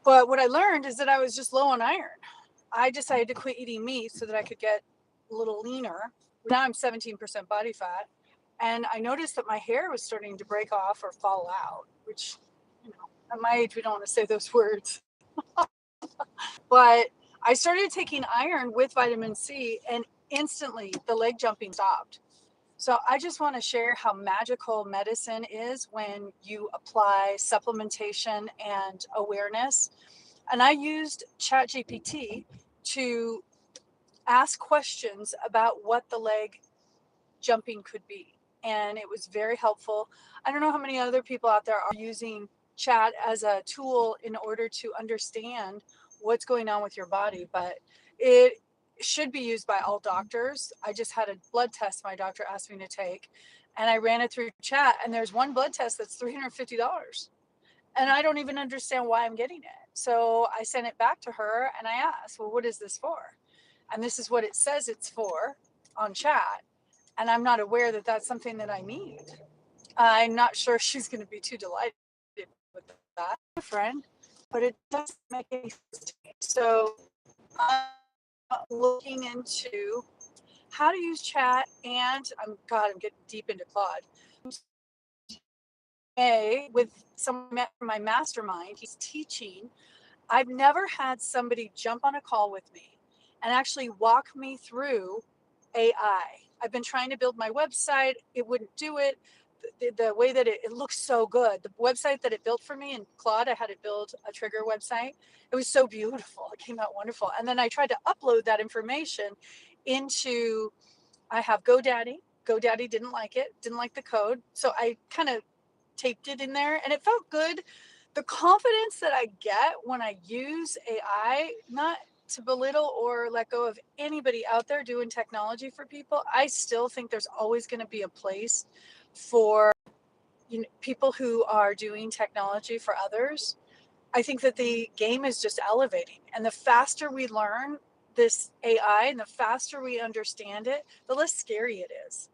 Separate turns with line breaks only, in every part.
But what I learned is that I was just low on iron. I decided to quit eating meat so that I could get a little leaner. Now I'm 17% body fat. And I noticed that my hair was starting to break off or fall out, which, at my age, we don't want to say those words. But I started taking iron with vitamin C, and instantly the leg jumping stopped. So I just want to share how magical medicine is when you apply supplementation and awareness. And I used ChatGPT to ask questions about what the leg jumping could be. And it was very helpful. I don't know how many other people out there are using chat as a tool in order to understand what's going on with your body, but it should be used by all doctors. I just had a blood test my doctor asked me to take, and I ran it through chat, and there's one blood test that's $350. And I don't even understand why I'm getting it. So I sent it back to her and I asked, well, what is this for? And this is what it says it's for on chat. And I'm not aware that that's something that I need. I'm not sure she's going to be too delighted with that, friend, but it doesn't make any sense to me. So I'm looking into how to use chat, and I'm getting deep into Claude. With someone from my mastermind, he's teaching. I've never had somebody jump on a call with me and actually walk me through AI. I've been trying to build my website. It wouldn't do it. The way that it looks so good. The website that it built for me in Claude, I had it build a trigger website. It was so beautiful. It came out wonderful. And then I tried to upload that information into, I have GoDaddy. GoDaddy didn't like it, didn't like the code. So I kind of taped it in there and it felt good. The confidence that I get when I use AI, not to belittle or let go of anybody out there doing technology for people, I still think there's always going to be a place for people who are doing technology for others. I think that the game is just elevating, and the faster we learn this AI and the faster we understand it, the less scary it is.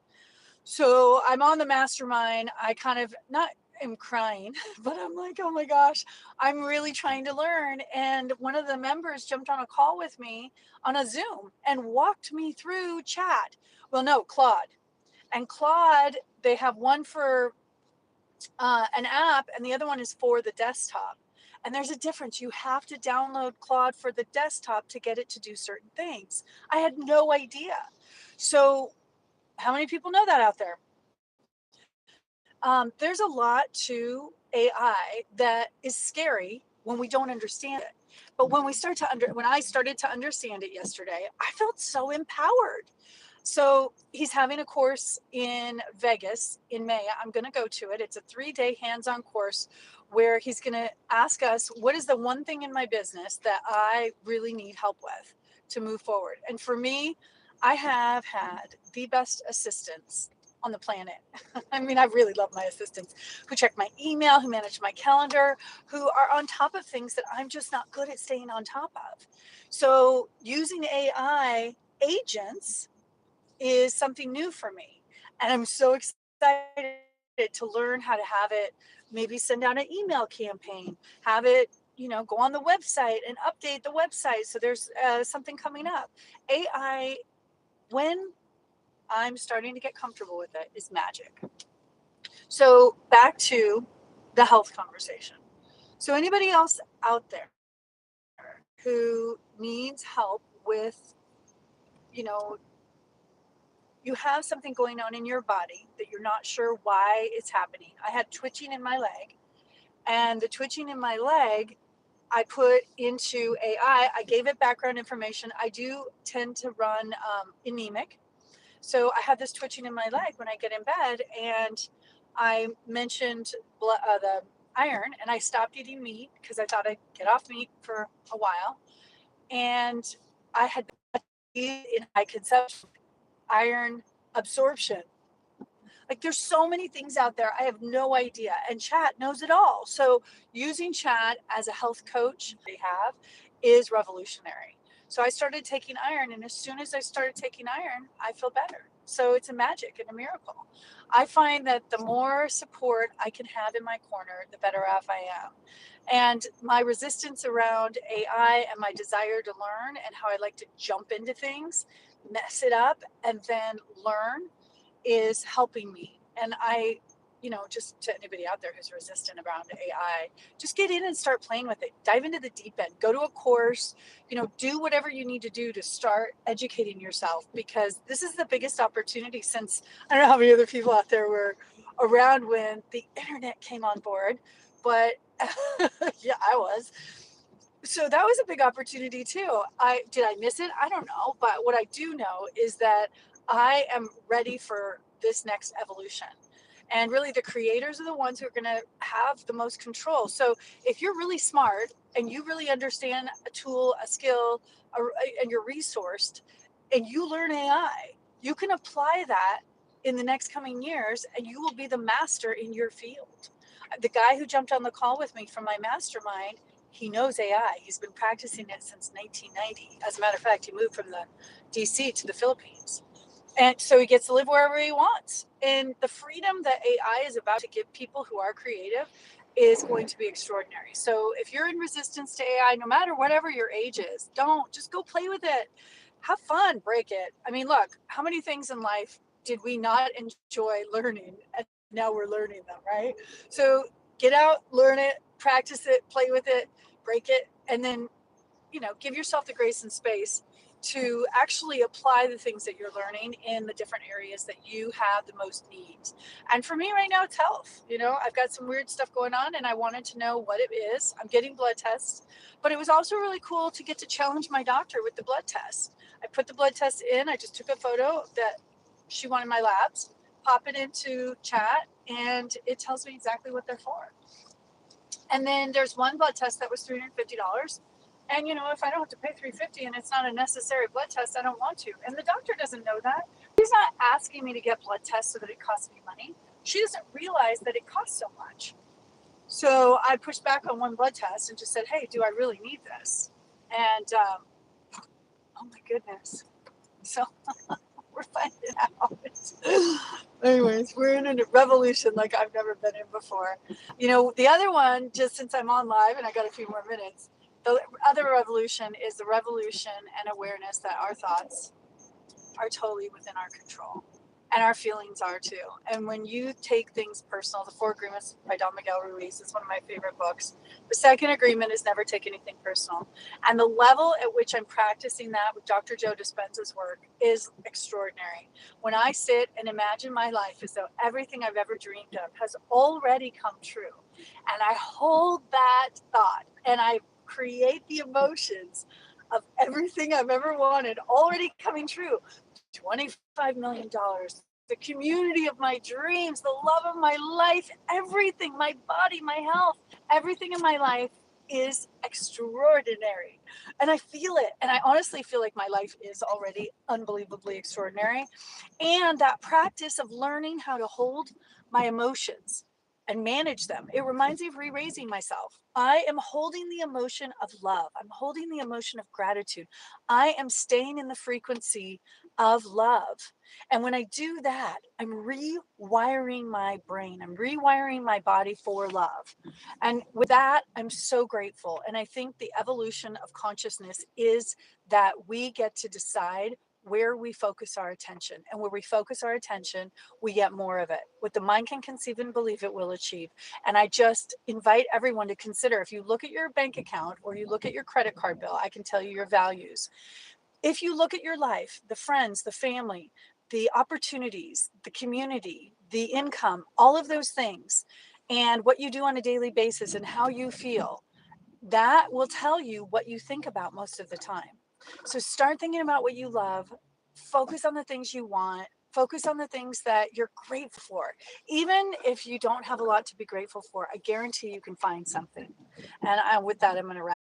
So I'm on the mastermind. I kind of not am crying, but I'm like, oh my gosh, I'm really trying to learn. And one of the members jumped on a call with me on a Zoom and walked me through chat. Well, no, Claude. And Claude, they have one for an app and the other one is for the desktop. And there's a difference. You have to download Claude for the desktop to get it to do certain things. I had no idea. So how many people know that out there? There's a lot to AI that is scary when we don't understand it. But when I started to understand it yesterday, I felt so empowered. So he's having a course in Vegas in May. I'm going to go to it. It's a 3-day hands-on course where he's going to ask us, what is the one thing in my business that I really need help with to move forward? And for me, I have had the best assistants on the planet. I mean, I really love my assistants who check my email, who manage my calendar, who are on top of things that I'm just not good at staying on top of. So using AI agents is something new for me. And I'm so excited to learn how to have it, maybe send out an email campaign, have it, go on the website and update the website. So there's something coming up. AI, when I'm starting to get comfortable with it, is magic. So back to the health conversation. So anybody else out there who needs help with, you have something going on in your body that you're not sure why it's happening. I had twitching in my leg, and the twitching in my leg, I put into AI. I gave it background information. I do tend to run anemic. So I had this twitching in my leg when I get in bed, and I mentioned the iron, and I stopped eating meat because I thought I'd get off meat for a while. And I had in high consumption, iron absorption. Like there's so many things out there. I have no idea. And chat knows it all. So using chat as a health coach they have is revolutionary. So I started taking iron, and as soon as I started taking iron, I feel better. So it's a magic and a miracle. I find that the more support I can have in my corner, the better off I am. And my resistance around AI and my desire to learn and how I like to jump into things, mess it up, and then learn is helping me. And just to anybody out there who's resistant around AI, just get in and start playing with it. Dive into the deep end, go to a course, do whatever you need to do to start educating yourself, because this is the biggest opportunity since, I don't know how many other people out there were around when the internet came on board, but yeah, I was. So that was a big opportunity too. Did I miss it? I don't know. But what I do know is that I am ready for this next evolution. And really, the creators are the ones who are going to have the most control. So if you're really smart and you really understand a tool, a skill, and you're resourced, and you learn AI, you can apply that in the next coming years, and you will be the master in your field. The guy who jumped on the call with me from my mastermind, he knows AI. He's been practicing it since 1990. As a matter of fact, he moved from the DC to the Philippines. And so he gets to live wherever he wants. And the freedom that AI is about to give people who are creative is going to be extraordinary. So if you're in resistance to AI, no matter whatever your age is, don't just go play with it. Have fun, break it. I mean, look, how many things in life did we not enjoy learning? And now we're learning them, right? So get out, learn it, practice it, play with it, break it, and then, give yourself the grace and space to actually apply the things that you're learning in the different areas that you have the most needs. And for me right now, it's health. I've got some weird stuff going on and I wanted to know what it is. I'm getting blood tests, but it was also really cool to get to challenge my doctor with the blood tests. I put the blood tests in, I just took a photo that she wanted my labs, pop it into chat, and it tells me exactly what they're for. And then there's one blood test that was $350. And if I don't have to pay $350 and it's not a necessary blood test, I don't want to. And the doctor doesn't know that. She's not asking me to get blood tests so that it costs me money. She doesn't realize that it costs so much. So I pushed back on one blood test and just said, hey, do I really need this? And oh my goodness. So we're finding out. Anyways, we're in a revolution like I've never been in before. The other one, just since I'm on live and I got a few more minutes, the other revolution is the revolution and awareness that our thoughts are totally within our control. And our feelings are too. And when you take things personal, The Four Agreements by Don Miguel Ruiz is one of my favorite books. The second agreement is never take anything personal. And the level at which I'm practicing that with Dr. Joe Dispenza's work is extraordinary. When I sit and imagine my life as though everything I've ever dreamed of has already come true, and I hold that thought and I create the emotions of everything I've ever wanted already coming true. $25 million, the community of my dreams, the love of my life, everything, my body, my health, everything in my life is extraordinary. And I feel it. And I honestly feel like my life is already unbelievably extraordinary. And that practice of learning how to hold my emotions and manage them, it reminds me of re-raising myself. I am holding the emotion of love. I'm holding the emotion of gratitude. I am staying in the frequency of love. And when I do that, I'm rewiring my brain. I'm rewiring my body for love. And with that, I'm so grateful. And I think the evolution of consciousness is that we get to decide where we focus our attention. And where we focus our attention, we get more of it. What the mind can conceive and believe, it will achieve. And I just invite everyone to consider, if you look at your bank account or you look at your credit card bill, I can tell you your values. If you look at your life, the friends, the family, the opportunities, the community, the income, all of those things, and what you do on a daily basis and how you feel, that will tell you what you think about most of the time. So start thinking about what you love, focus on the things you want, focus on the things that you're grateful for. Even if you don't have a lot to be grateful for, I guarantee you can find something. And with that, I'm going to wrap.